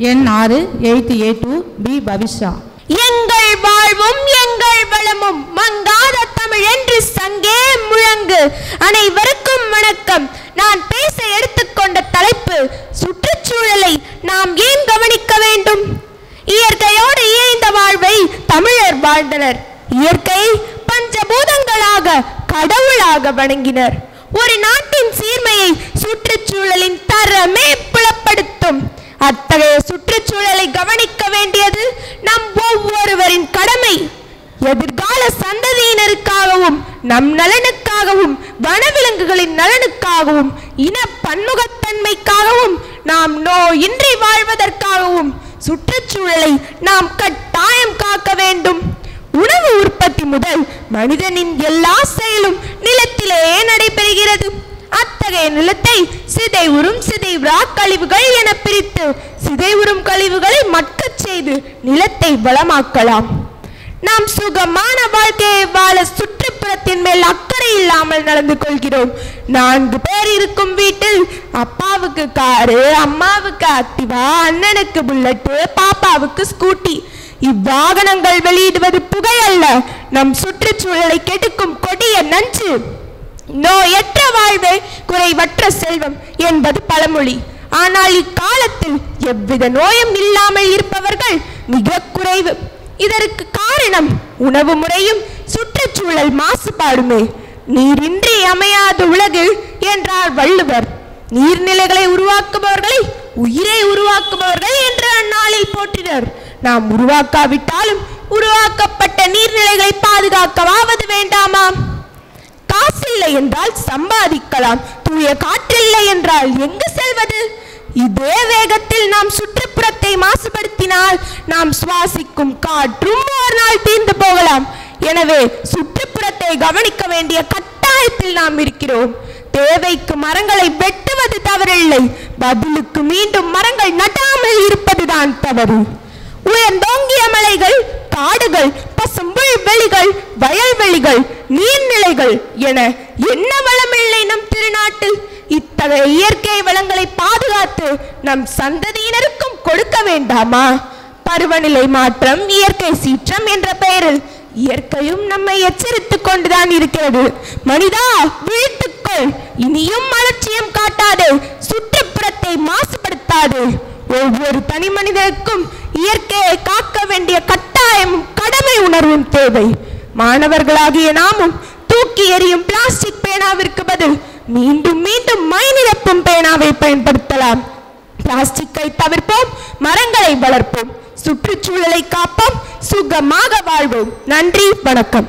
எண் 6 8th A2 B Pavisha. எங்கள் வாழ்வும் எங்கள் வளமும் மங்காத தமிழ் என்று சங்கே முழங்கு. அனைவருக்கும் வணக்கம். நான் பேச எடுத்துக்கொண்ட தலைப்பு சுற்றுச்சூழலை நாம் ஏன் கவனிக்க வேண்டும். இயற்கையோடு இணைந்த வாழ்வை தமிழர் வாழ்ந்தனர். இயற்கை பஞ்சபூதங்களாக கடவுளாக வணங்கினர். ஒரு நாட்டின் சீர்மையை சுற்றுச்சூழலின் தரமே புலப்படுத்தும். அத்தகைய சுற்றுச்சூழலை கவனிக்க வேண்டியது நம் ஒவ்வொருவரின் கடமை. எதிர்கால சந்ததியினருக்காகவும் நம் நலனுக்காகவும் வனவிலங்குகளின் நலனுக்காகவும் இன பன்முகத்தன்மைக்காகவும் நாம் நோயின்றி வாழ்வதற்காகவும் சுற்றுச்சூழலை நாம் கட்டாயம் காக்க வேண்டும். உணவு உற்பத்தி முதல் மனிதனின் எல்லா செயலும் நிலத்திலேயே நடைபெறுகிறது. அத்தகைய நிலத்தை சிதைவுறும் சிதைவுறா கழிவுகள் என பிரித்து சிதைவுறும் கழிவுகளை மட்கச் செய்து நிலத்தை வளமாக்கலாம். நாம் சுகமான வாழ்க்கையை வாழ சுற்றுப்புறத்தின் மேல் அக்கறை இல்லாமல் நடந்து கொள்கிறோம். 4 பேர் இருக்கும் வீட்டில் அப்பாவுக்கு காரு, அம்மாவுக்கு ஆக்டிவா, அண்ணனுக்கு புல்லட், பாப்பாவுக்கு ஸ்கூட்டி. இவ்வாகனங்கள் வெளியிடுவது புகை அல்ல, நம் சுற்றுச்சூழலை கெடுக்கும் கொடிய நஞ்சு. நோயற்ற வாழ்வே குறைவற்ற செல்வம் என்பது பழமொழி. ஆனால் இக்காலத்தில் எவ்வித நோயும் இல்லாமல் இருப்பவர்கள் மிக குறைவு. இதற்கு காரணம் உணவு முறையும் சுற்றுச்சூழல் மாசுபாடுமே. நீரின்றி அமையாத உலகு என்றார் வள்ளுவர். நீர்நிலைகளை உருவாக்குபவர்களை உயிரை உருவாக்குபவர்கள் என்று அந்நாளில் போற்றினர். நாம் உருவாக்காவிட்டாலும் உருவாக்கப்பட்ட நீர்நிலைகளை பாதுகாக்கவாவது வேண்டாமா? காசில்லை என்றால் சம்பாதிக்கலாம், தூய காற்றில்லை என்றால் எங்கு செல்வது? இதே வேகத்தில் நாம் சுற்றுப்புறத்தை மாசுபடுத்தினால் நாம் சுவாசிக்கும் காற்றும் ஒரு நாள் தீர்ந்து போகலாம். எனவே சுற்றுப்புறத்தை கவனிக்க வேண்டிய கட்டாயத்தில் நாம் இருக்கிறோம். தேவைக்கு மரங்களை வெட்டுவது தவறில்லை, பதிலுக்கு மீண்டும் மரங்கள் நட்டாமல் இருப்பதுதான் தவறு. உயர்ந்தோங்கிய மலைகள், காடுகள், பசும்புல் வெளிகள், வயல்வெளிகள், நீர்நிலைகள் என என்ன வளமில்லை நம் திருநாட்டில். இத்தகைய இயற்கை வளங்களை பாதுகாத்து நம் சந்ததியினருக்கும் கொடுக்க வேண்டாமா? பருவநிலை மாற்றம், இயற்கை சீற்றம் என்ற பெயரில் இயற்கையும் நம்மை எச்சரித்துக் கொண்டுதான் இருக்கிறது. மனிதா, விழித்துக்கொள், இனியும் அலட்சியம் காட்டாதே, சுற்றுப்புறத்தை மாசுபடுத்தாதே. ஒவ்வொரு தனி மனிதனுக்கும் இயற்கையை காக்க வேண்டிய கட்டாயமும் கடமை உணர்வும் தேவை. மாணவர்களாகிய நாமும் தூக்கி எறியும் பிளாஸ்டிக் பேனாவிற்கு பதில் மீண்டும் மீண்டும் மை நிரப்பும் பேனாவை பயன்படுத்தலாம். பிளாஸ்டிக்கை தவிர்ப்போம், மரங்களை வளர்ப்போம், சுற்றுச்சூழலை காப்போம், சுகமாக வாழ்வோம். நன்றி, வணக்கம்.